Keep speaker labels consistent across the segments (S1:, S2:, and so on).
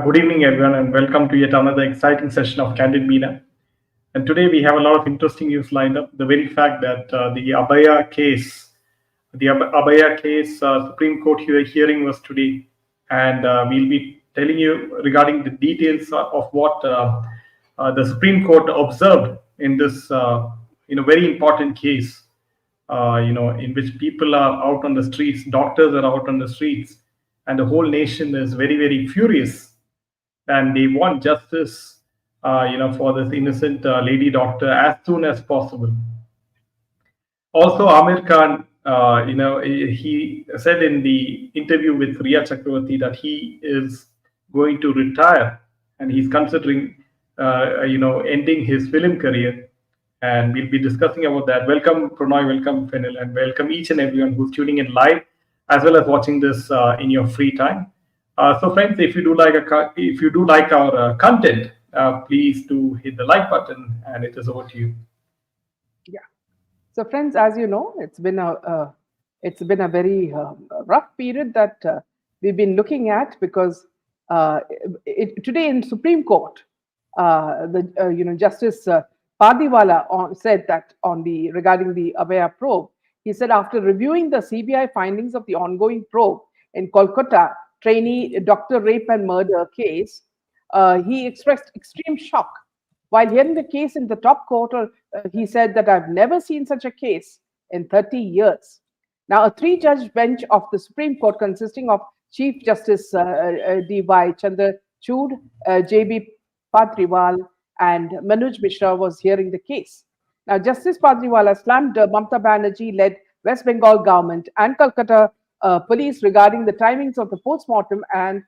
S1: Good evening, everyone, and welcome to yet another exciting session of Candid Meena. And today we have a lot of interesting news lined up. The very fact that the Abhaya case, Supreme Court hearing was today, and we'll be telling you regarding the details of what the Supreme Court observed in this, very important case. In which people are out on the streets, doctors are out on the streets, and the whole nation is very, very furious, and they want justice, for this innocent lady doctor as soon as possible. Also, Amir Khan, he said in the interview with Riya Chakravarti that he is going to retire and he's considering, ending his film career. And we'll be discussing about that. Welcome, Pranay, welcome, Fenil, and welcome each and everyone who's tuning in live as well as watching this in your free time. So, friends, if you do like our content, please do hit the like button, and it is over to you.
S2: Yeah. So, friends, as you know, it's been a very rough period that we've been looking at because today in Supreme Court, Justice Pardiwala said that regarding the Abhaya probe, he said after reviewing the CBI findings of the ongoing probe in Kolkata trainee doctor rape and murder case, he expressed extreme shock. While hearing the case in the top court, he said that I've never seen such a case in 30 years. Now, a three-judge bench of the Supreme Court consisting of Chief Justice D.Y. Chandrachud, J.B. Padriwal, and Manoj Mishra was hearing the case. Now, Justice Padriwala slammed Mamata Banerjee-led West Bengal government and Calcutta police regarding the timings of the post-mortem and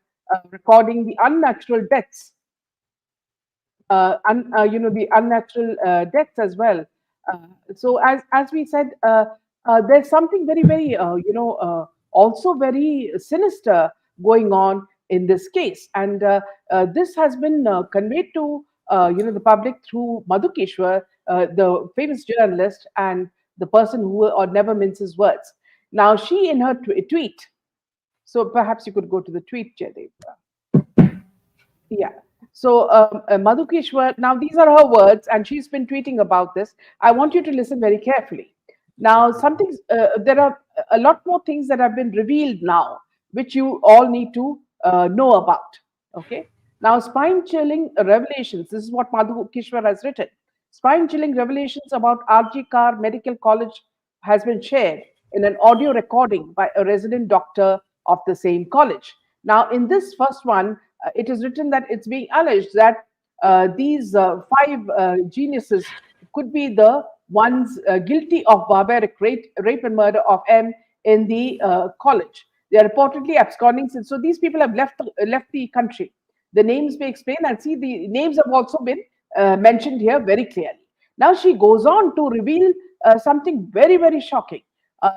S2: recording the unnatural deaths. The unnatural deaths as well. So as we said, there's something very, very, also very sinister going on in this case, and this has been conveyed to the public through Madhukeshwar, the famous journalist and the person who never minces words. Now, she in her tweet. So perhaps you could go to the tweet, Jaydev. Yeah. So Madhukeshwar, now these are her words, and she's been tweeting about this. I want you to listen very carefully. Now, there are a lot more things that have been revealed now, which you all need to know about. Okay. Now, spine-chilling revelations. This is what Madhukeshwar has written. Spine-chilling revelations about RG Kar Medical College has been shared in an audio recording by a resident doctor of the same college. Now, in this first one, it is written that it's being alleged that these five geniuses could be the ones guilty of barbaric rape and murder of M in the college. They are reportedly absconding since. So these people have left the country. The names may explain, and see the names have also been mentioned here very clearly. Now she goes on to reveal something very, very shocking.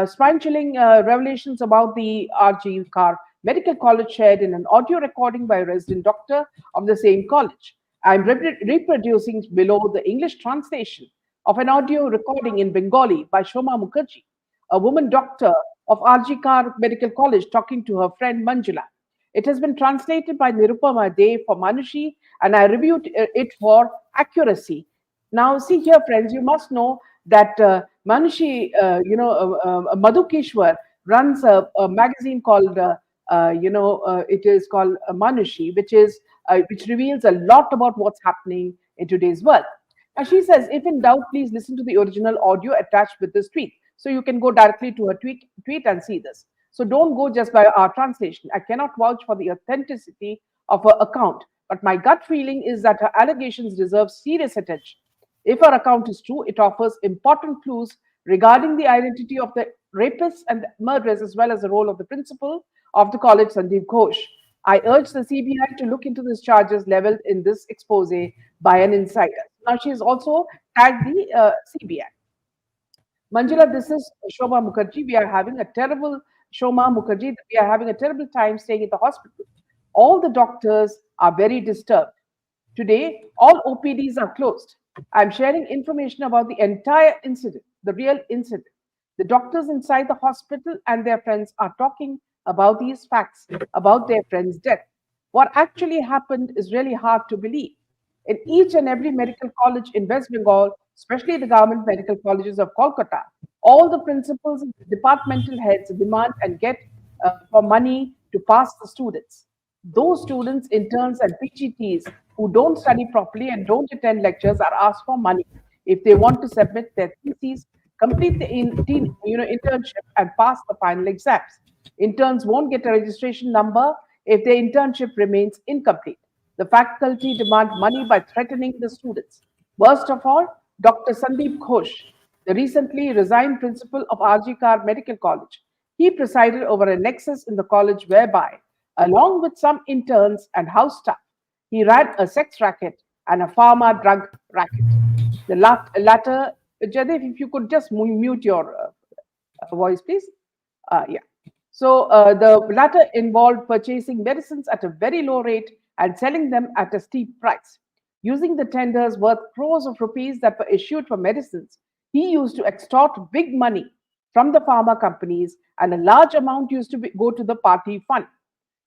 S2: Spine-chilling revelations about the RG Kar Medical College shared in an audio recording by a resident doctor of the same college. I'm reproducing below the English translation of an audio recording in Bengali by Shoma Mukherjee, a woman doctor of RG Kar Medical College talking to her friend Manjula. It has been translated by Nirupama Dey for Manushi, and I reviewed it for accuracy. Now, see here, friends, you must know that Manushi, Madhukeshwar runs a magazine called, it is called Manushi, which reveals a lot about what's happening in today's world. And she says, if in doubt, please listen to the original audio attached with this tweet. So you can go directly to her tweet and see this. So don't go just by our translation. I cannot vouch for the authenticity of her account, but my gut feeling is that her allegations deserve serious attention. If her account is true, it offers important clues regarding the identity of the rapists and the murderers, as well as the role of the principal of the college, Sandeep Ghosh. I urge the CBI to look into these charges leveled in this expose by an insider. Now, she has also tagged the CBI. Manjula, this is Shoma Mukherjee. We are having a terrible time staying at the hospital. All the doctors are very disturbed. Today, all OPDs are closed. I'm sharing information about the entire incident, the real incident. The doctors inside the hospital and their friends are talking about these facts, about their friend's death. What actually happened is really hard to believe. In each and every medical college in West Bengal, especially the government medical colleges of Kolkata, all the principals and departmental heads demand and get for money to pass the students. Those students, interns, and PGTs who don't study properly and don't attend lectures are asked for money if they want to submit their theses, complete the internship, and pass the final exams. Interns won't get a registration number if their internship remains incomplete. The faculty demand money by threatening the students. Worst of all, Dr. Sandeep Ghosh, the recently resigned principal of RG Kar Medical College, he presided over a nexus in the college whereby, along with some interns and house staff, he ran a sex racket and a pharma drug racket. The latter, Jadev, if you could just mute your voice, please. Yeah. So the latter involved purchasing medicines at a very low rate and selling them at a steep price. Using the tenders worth crores of rupees that were issued for medicines, he used to extort big money from the pharma companies, and a large amount used to go to the party fund.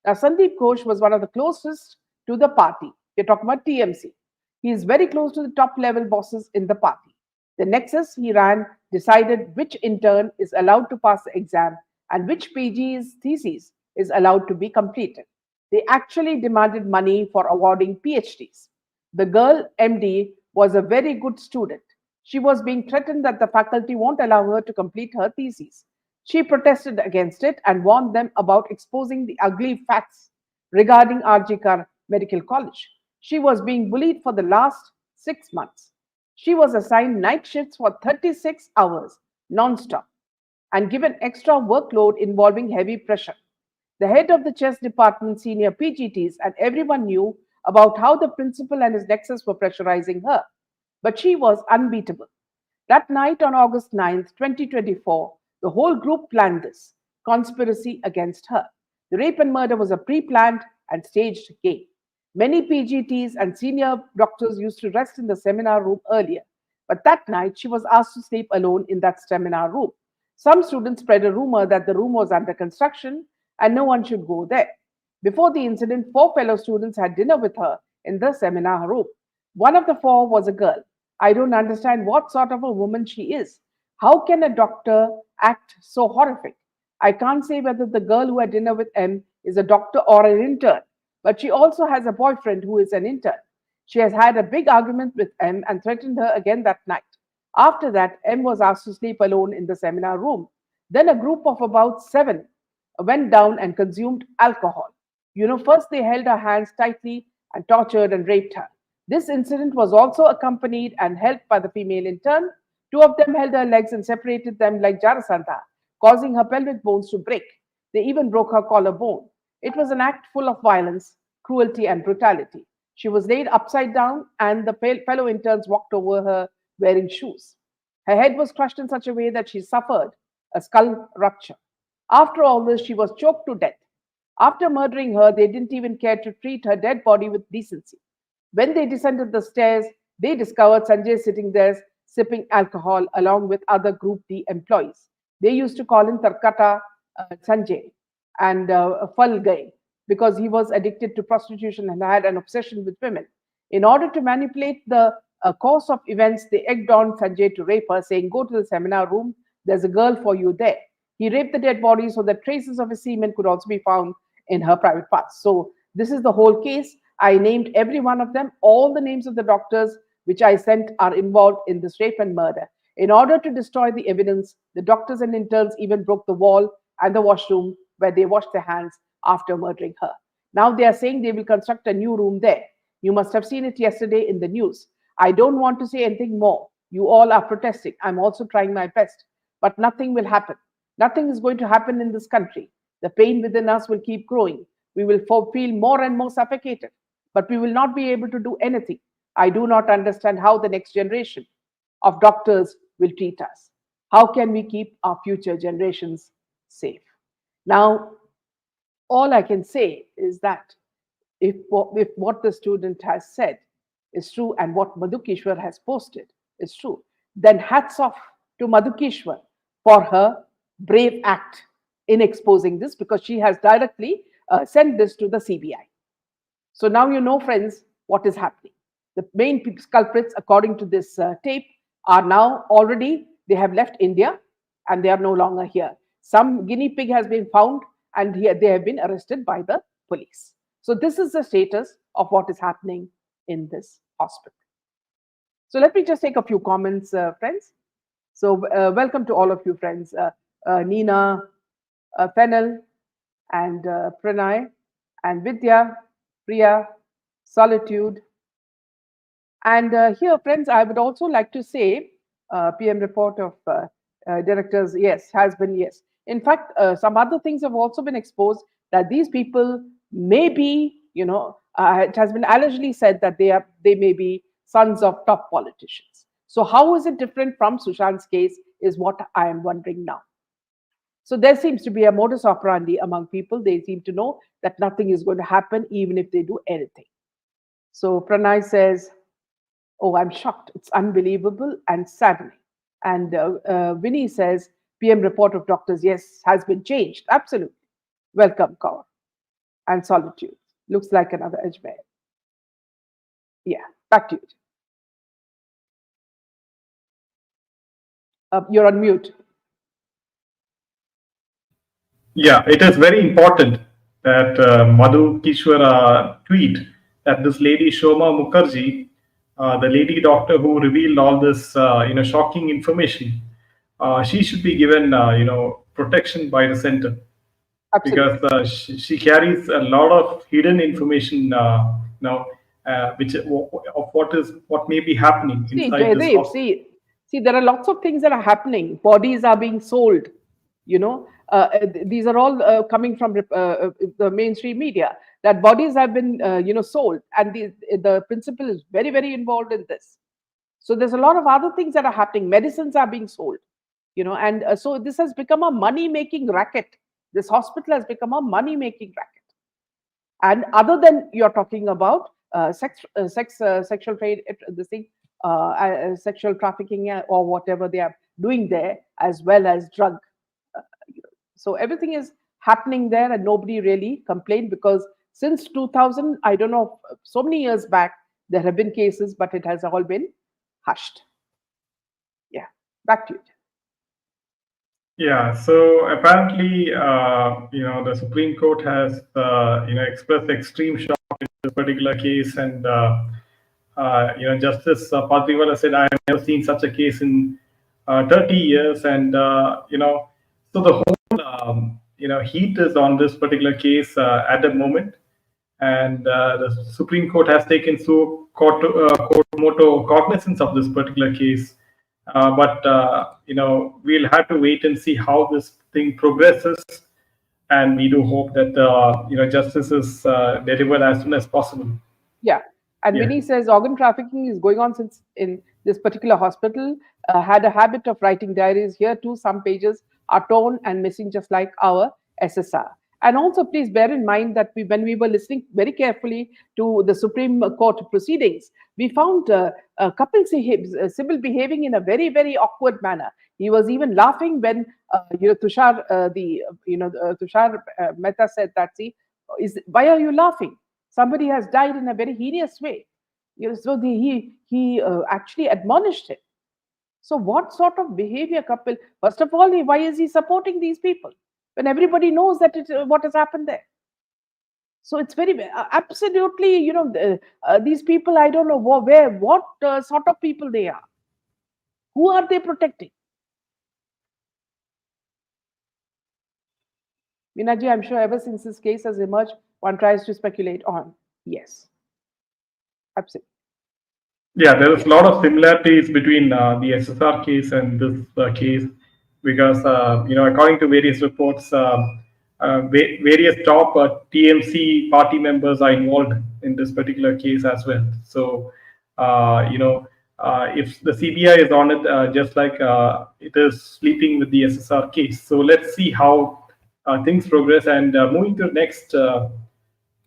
S2: Now, Sandeep Ghosh was one of the closest to the party. We're talking about TMC. He is very close to the top level bosses in the party. The nexus he ran decided which intern is allowed to pass the exam and which PG's thesis is allowed to be completed. They actually demanded money for awarding PhDs. The girl, MD, was a very good student. She was being threatened that the faculty won't allow her to complete her thesis. She protested against it and warned them about exposing the ugly facts regarding RGKar Medical College. She was being bullied for the last 6 months. She was assigned night shifts for 36 hours non-stop and given extra workload involving heavy pressure. The head of the chess department, senior PGTs, and everyone knew about how the principal and his nexus were pressurizing her. But she was unbeatable. That night on August 9th, 2024, the whole group planned this conspiracy against her. The rape and murder was a pre planned and staged game. Many PGTs and senior doctors used to rest in the seminar room earlier, but that night she was asked to sleep alone in that seminar room. Some students spread a rumor that the room was under construction and no one should go there. Before the incident, four fellow students had dinner with her in the seminar room. One of the four was a girl. I don't understand what sort of a woman she is. How can a doctor act so horrific? I can't say whether the girl who had dinner with M is a doctor or an intern, but she also has a boyfriend who is an intern. She has had a big argument with M and threatened her again that night. After that, M was asked to sleep alone in the seminar room. Then a group of about seven went down and consumed alcohol. First they held her hands tightly and tortured and raped her. This incident was also accompanied and helped by the female intern. Two of them held her legs and separated them like Jarasandha, causing her pelvic bones to break. They even broke her collarbone. It was an act full of violence, cruelty, and brutality. She was laid upside down, and the fellow interns walked over her wearing shoes. Her head was crushed in such a way that she suffered a skull rupture. After all this, she was choked to death. After murdering her, they didn't even care to treat her dead body with decency. When they descended the stairs, they discovered Sanjay sitting there sipping alcohol along with other Group D employees. They used to call him Tarkata Sanjay and Fal Gaye because he was addicted to prostitution and had an obsession with women. In order to manipulate the course of events, they egged on Sanjay to rape her, saying, "Go to the seminar room, there's a girl for you there." He raped the dead body so that traces of his semen could also be found in her private parts. So, this is the whole case. I named every one of them. All the names of the doctors which I sent are involved in this rape and murder. In order to destroy the evidence, the doctors and interns even broke the wall and the washroom where they washed their hands after murdering her. Now they are saying they will construct a new room there. You must have seen it yesterday in the news. I don't want to say anything more. You all are protesting. I'm also trying my best. But nothing will happen. Nothing is going to happen in this country. The pain within us will keep growing. We will feel more and more suffocated, but we will not be able to do anything. I do not understand how the next generation of doctors will treat us. How can we keep our future generations safe? Now, all I can say is that if what the student has said is true and what Madhukeshwar has posted is true, then hats off to Madhukeshwar for her brave act in exposing this because she has directly sent this to the CBI. So now you know, friends, what is happening. The main culprits, according to this tape, are now already, they have left India and they are no longer here. Some guinea pig has been found and here they have been arrested by the police. So this is the status of what is happening in this hospital. So let me just take a few comments, friends. So welcome to all of you, friends. Nina, Fennel, and Pranay, and Vidya, Priya, Solitude. And here, friends, I would also like to say, PM report of directors, yes, has been yes. In fact, some other things have also been exposed that these people may be, it has been allegedly said that they may be sons of top politicians. So how is it different from Sushant's case is what I am wondering now. So there seems to be a modus operandi among people. They seem to know that nothing is going to happen even if they do anything. So Pranay says, oh, I'm shocked. It's unbelievable and saddening. And Vinny says, PM report of doctors, yes, has been changed. Absolutely. Welcome, Kaur. And Solitude. Looks like another Ajmer. Yeah, back to you. You're on mute.
S1: Yeah, it is very important that Madhu Kishwara tweet that this lady Shoma Mukherjee, the lady doctor who revealed all this, shocking information, she should be given, protection by the center because
S2: Absolutely.
S1: she carries a lot of hidden information, which of what may be happening
S2: See,
S1: inside this
S2: Jaydev,
S1: hospital.
S2: see, there are lots of things that are happening. Bodies are being sold. These are all coming from the mainstream media. That bodies have been, sold, and the principal is very, very involved in this. So there's a lot of other things that are happening. Medicines are being sold, and so this has become a money-making racket. This hospital has become a money-making racket. And other than you're talking about sexual trade, this thing, sexual trafficking or whatever they are doing there, as well as drug. Uh, so everything is happening there, and nobody really complained because since 2000, I don't know, so many years back, there have been cases, but it has all been hushed. Yeah, back to you.
S1: Yeah, so apparently, the Supreme Court has, expressed extreme shock in this particular case, and Justice Patriwala said, "I have never seen such a case in 30 years," and so the whole, heat is on this particular case at the moment, and the Supreme Court has taken court moto cognizance of this particular case. But we'll have to wait and see how this thing progresses, and we do hope that justice is delivered as soon as possible.
S2: Yeah. And
S1: Yeah.
S2: Vinny says organ trafficking is going on since in this particular hospital. Had a habit of writing diaries. Here too, some pages are torn and missing, just like our SSR. And also, please bear in mind that when we were listening very carefully to the Supreme Court proceedings, we found Kapil Sibal behaving in a very, very awkward manner. He was even laughing when Tushar, Tushar Mehta said that. See, why are you laughing? Somebody has died in a very heinous way. So he actually admonished him. So what sort of behavior, Kapil? First of all, why is he supporting these people when everybody knows that what has happened there? So it's very absolutely, these people. I don't know what sort of people they are. Who are they protecting? Minaji, I'm sure ever since this case has emerged, one tries to speculate on. Yes, absolutely.
S1: Yeah, there is a lot of similarities between the SSR case and this case because, according to various reports, various top TMC party members are involved in this particular case as well. So, if the CBI is on it, just like it is sleeping with the SSR case. So let's see how things progress. And moving to the next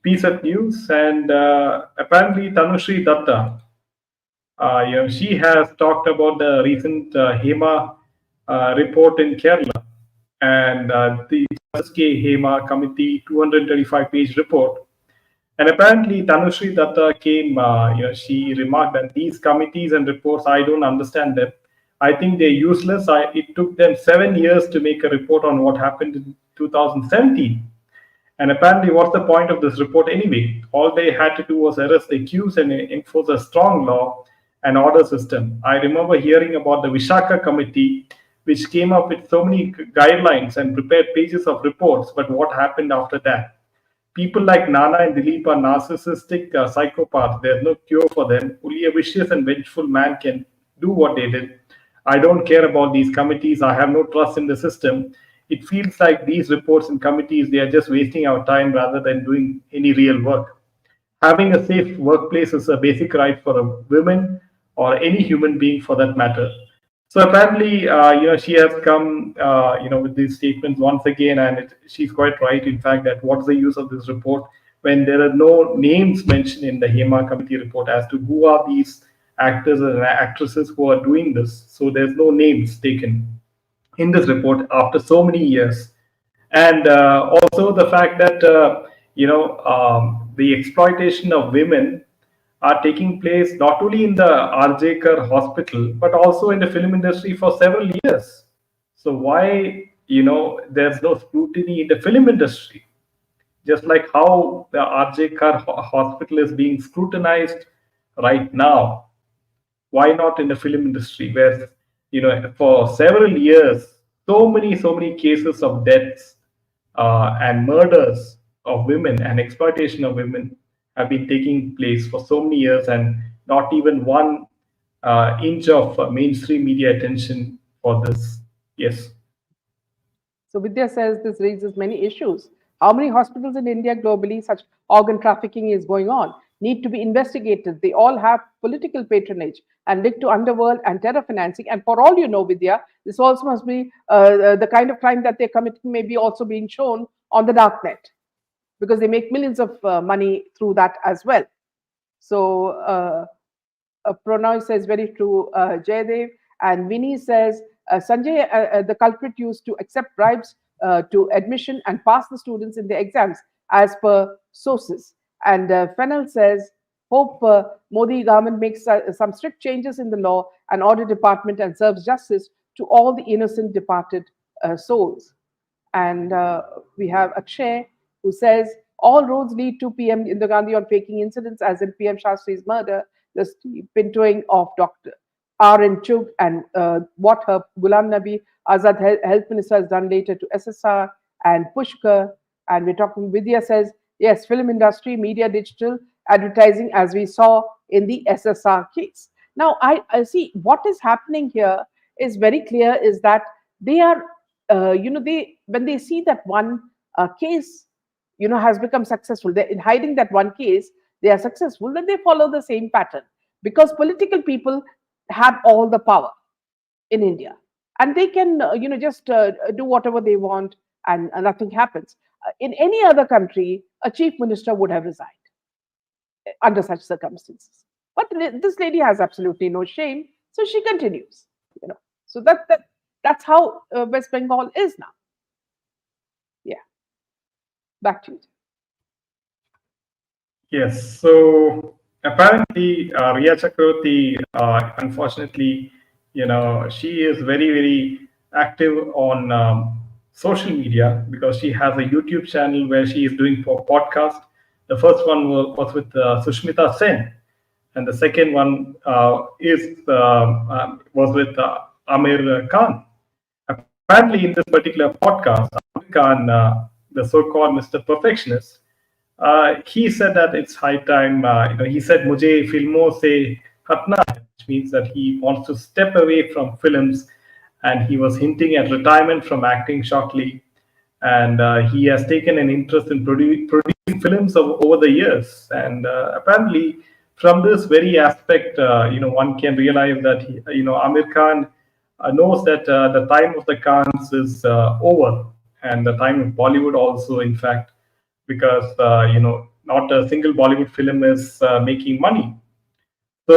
S1: piece of news, and apparently Tanushree Datta. She has talked about the recent HEMA report in Kerala and the Justice K. HEMA Committee 235-page report. And apparently, Tanushree Datta came, she remarked that these committees and reports, I don't understand them. I think they're useless. It took them 7 years to make a report on what happened in 2017. And apparently, what's the point of this report anyway? All they had to do was arrest the accused and enforce a strong law and order system. I remember hearing about the Vishaka committee, which came up with so many guidelines and prepared pages of reports. But what happened after that? People like Nana and Dilip are narcissistic psychopaths. There's no cure for them. Only a vicious and vengeful man can do what they did. I don't care about these committees. I have no trust in the system. It feels like these reports and committees, they are just wasting our time rather than doing any real work. Having a safe workplace is a basic right for a woman or any human being for that matter. So apparently, she has come, with these statements once again, and she's quite right. In fact, that what's the use of this report when there are no names mentioned in the Hema committee report as to who are these actors and actresses who are doing this. So there's no names taken in this report after so many years. And also the fact that the exploitation of women are taking place not only in the RJ Kar hospital but also in the film industry for several years. So why there's no scrutiny in the film industry? Just like how the RJ Kar hospital is being scrutinized right now, why not in the film industry where for several years so many cases of deaths and murders of women and exploitation of women have been taking place for so many years, and not even one inch of mainstream media attention for this. Yes.
S2: So Vidya says this raises many issues. How many hospitals in India globally such organ trafficking is going on? Need to be investigated. They all have political patronage and linked to underworld and terror financing. And for all you know, Vidya, this also must be the kind of crime that they're committing may be also being shown on the dark net because they make millions of money through that as well. So Pranay says very true, Jaydev. And Vinny says Sanjay, the culprit used to accept bribes to admission and pass the students in the exams as per sources. And Fennel says, hope Modi government makes some strict changes in the law and order department and serves justice to all the innocent departed souls. And we have Akshay who says all roads lead to PM Indira Gandhi on faking incidents, as in PM Shastri's murder, the pintoing of Dr. R.N. Chug, and what her Ghulam Nabi Azad health minister has done later to SSR and Pushkar. And we're talking, Vidya says, yes, film industry, media, digital, advertising, as we saw in the SSR case. Now, I see what is happening here is very clear is that they are, they when they see that one case, has become successful, they're in hiding that one case, they are successful, then they follow the same pattern because political people have all the power in India and they can, just do whatever they want and nothing happens. In any other country, a chief minister would have resigned under such circumstances. But this lady has absolutely no shame, so she continues. So that's how West Bengal is now. Yeah, back to you.
S1: Yes. So apparently, Riya Chakravarti, unfortunately, she is very, very active on social media because she has a YouTube channel where she is doing podcast. The first one was with Sushmita Sen, and the second one was with Aamir Khan. Apparently, in this particular podcast, Aamir Khan, the so-called Mr. Perfectionist, he said that it's high time. He said, "Mujhe filmon se hatna hai," which means that he wants to step away from films, and he was hinting at retirement from acting shortly. And he has taken an interest in producing films over the years. And apparently, from this very aspect, one can realize that Amir Khan knows that the time of the Khans is over, and the time of Bollywood also, in fact, because not a single Bollywood film is making money. So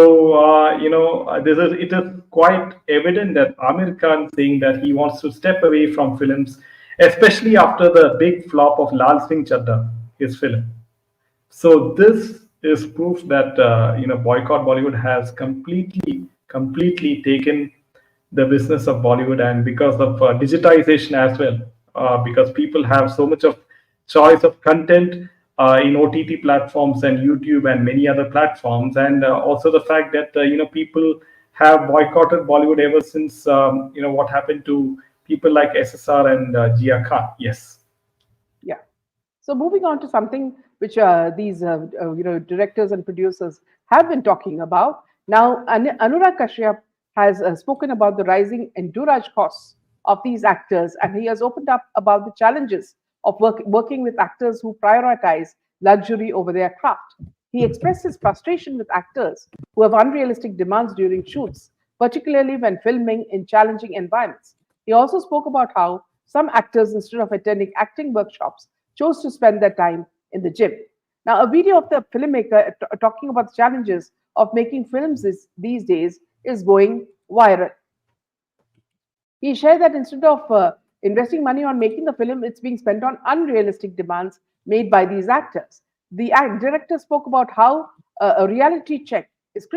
S1: it is quite evident that Amir Khan saying that he wants to step away from films, especially after the big flop of Lal Singh Chadda, his film. So this is proof that boycott Bollywood has completely taken the business of Bollywood, and because of digitization as well, because people have so much of choice of content in OTT platforms and YouTube and many other platforms, and also the fact that people have boycotted Bollywood ever since what happened to people like SSR and Jia Khan. Yes.
S2: Yeah. So moving on to something which these directors and producers have been talking about now. Anurag Kashyap has spoken about the rising entourage costs of these actors, and he has opened up about the challenges of working with actors who prioritize luxury over their craft. He expressed his frustration with actors who have unrealistic demands during shoots, particularly when filming in challenging environments. He also spoke about how some actors, instead of attending acting workshops, chose to spend their time in the gym. Now, a video of the filmmaker talking about the challenges of making films these days is going viral. He shared that instead of investing money on making the film, it's being spent on unrealistic demands made by these actors. The director spoke about how a reality check is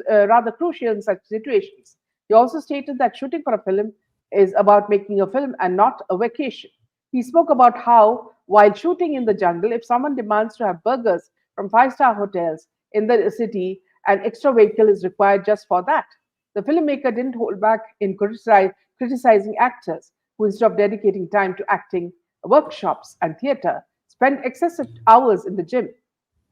S2: rather crucial in such situations. He also stated that shooting for a film is about making a film and not a vacation. He spoke about how, while shooting in the jungle, if someone demands to have burgers from five-star hotels in the city, an extra vehicle is required just for that. The filmmaker didn't hold back in criticizing actors who, instead of dedicating time to acting, workshops, and theater, spend excessive hours in the gym.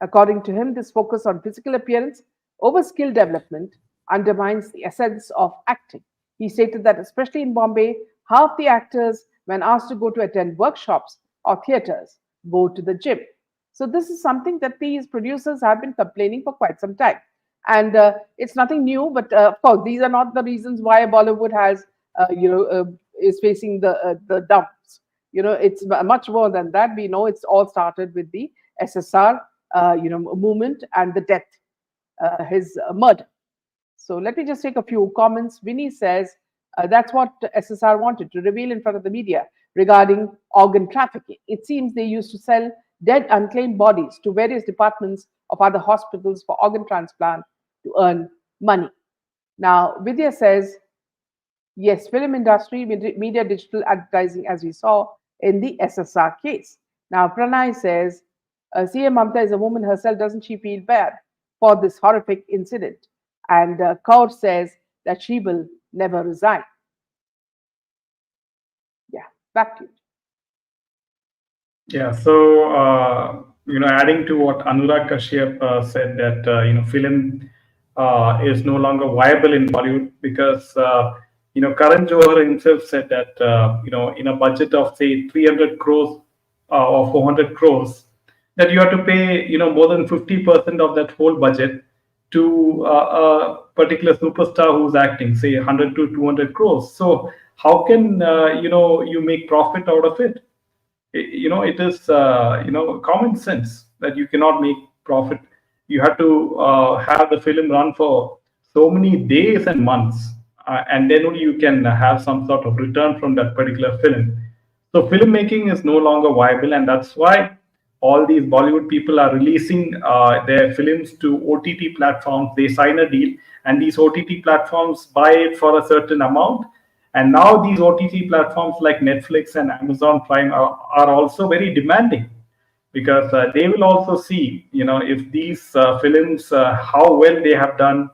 S2: According to him, this focus on physical appearance over skill development undermines the essence of acting. He stated that, especially in Bombay, half the actors, when asked to go to attend workshops or theaters, go to the gym. So, this is something that these producers have been complaining for quite some time. And it's nothing new, but of course, these are not the reasons why Bollywood has, is facing the dumps. It's much more than that. We know it's all started with the SSR, movement and the death, his murder. So let me just take a few comments. Vinny says that's what SSR wanted to reveal in front of the media regarding organ trafficking. It seems they used to sell dead, unclaimed bodies to various departments of other hospitals for organ transplant to earn money. Now, Vidya says, yes, film industry, media, digital advertising, as we saw in the SSR case. Now, Pranay says, CM Mamta is a woman herself, doesn't she feel bad for this horrific incident? And Kaur says that she will never resign. Yeah, back to you.
S1: Yeah, so adding to what Anurag Kashyap said, that film is no longer viable in Bollywood because Karan Johar himself said that in a budget of say 300 crores or 400 crores, that you have to pay more than 50% of that whole budget to a particular superstar who's acting, say 100 to 200 crores. So how can you make profit out of it? It is common sense that you cannot make profit. You have to have the film run for so many days and months, and then only you can have some sort of return from that particular film. So filmmaking is no longer viable, and that's why all these Bollywood people are releasing their films to OTT platforms. They sign a deal, and these OTT platforms buy it for a certain amount. And now these OTT platforms like Netflix and Amazon Prime are also very demanding, because they will also see, if these films, how well they have done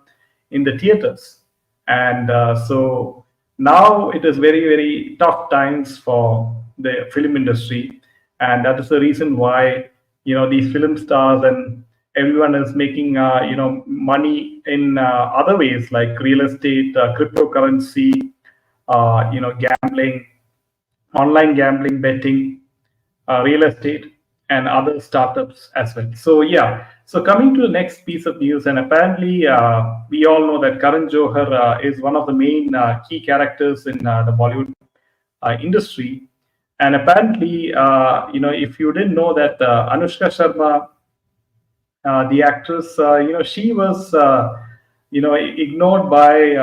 S1: in the theaters. And so now it is very, very tough times for the film industry. And that is the reason why, these film stars and everyone is making, money in other ways like real estate, cryptocurrency, gambling, online gambling, betting, real estate, and other startups as well. So yeah. So coming to the next piece of news, and apparently we all know that Karan Johar is one of the main key characters in the Bollywood industry, and apparently, if you didn't know that Anushka Sharma, the actress, she was, ignored by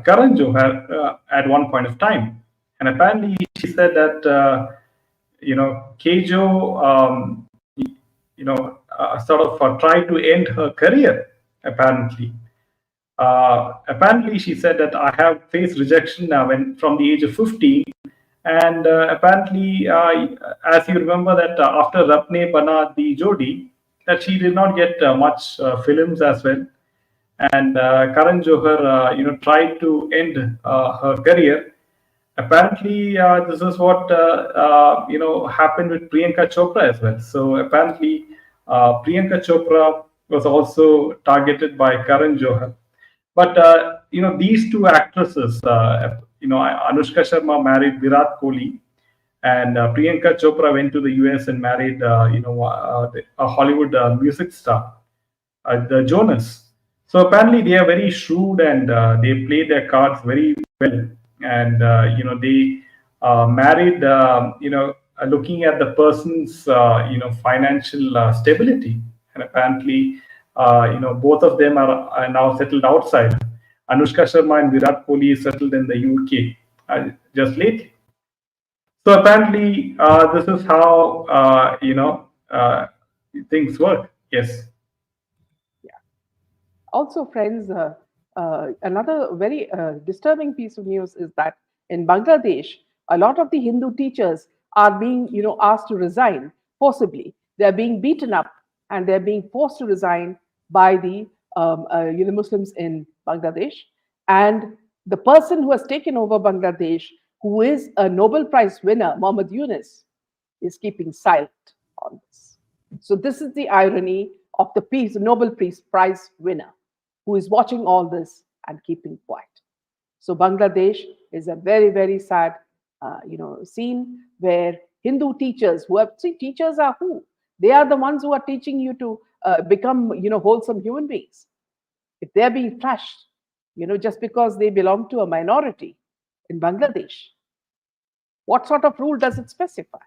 S1: Karan Johar at one point of time, and apparently she said that, Kejo, sort of tried to end her career, apparently. Apparently, she said that I have faced rejection now when from the age of 15. And apparently, as you remember, that after Rapne Bana Di Jodi, that she did not get much films as well. And Karan Johar, tried to end her career. Apparently, this is what happened with Priyanka Chopra as well. So apparently, Priyanka Chopra was also targeted by Karan Johar. But these two actresses, Anushka Sharma married Virat Kohli, and Priyanka Chopra went to the US and married a Hollywood music star, the Jonas. So apparently they are very shrewd, and they play their cards very well. And they married, looking at the person's financial stability. And apparently, both of them are now settled outside. Anushka Sharma and Virat Kohli is settled in the UK just lately. So apparently, this is how things work. Yes.
S2: Also, friends, another very disturbing piece of news is that in Bangladesh, a lot of the Hindu teachers are being, asked to resign forcibly. They are being beaten up and they are being forced to resign by the Muslims in Bangladesh. And the person who has taken over Bangladesh, who is a Nobel Prize winner, Muhammad Yunus, is keeping silent on this. So this is the irony of the peace, Nobel Peace Prize winner, who is watching all this and keeping quiet. So Bangladesh is a very, very sad, scene where Hindu teachers, who have see, teachers are who? They are the ones who are teaching you to become, wholesome human beings. If they're being trashed, just because they belong to a minority in Bangladesh, what sort of rule does it specify?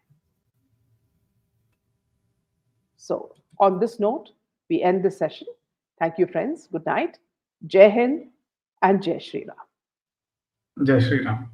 S2: So, on this note, we end this session. Thank you, friends. Good night. Jai Hind and Jai Shri Ram.
S1: Jai Shri Ram.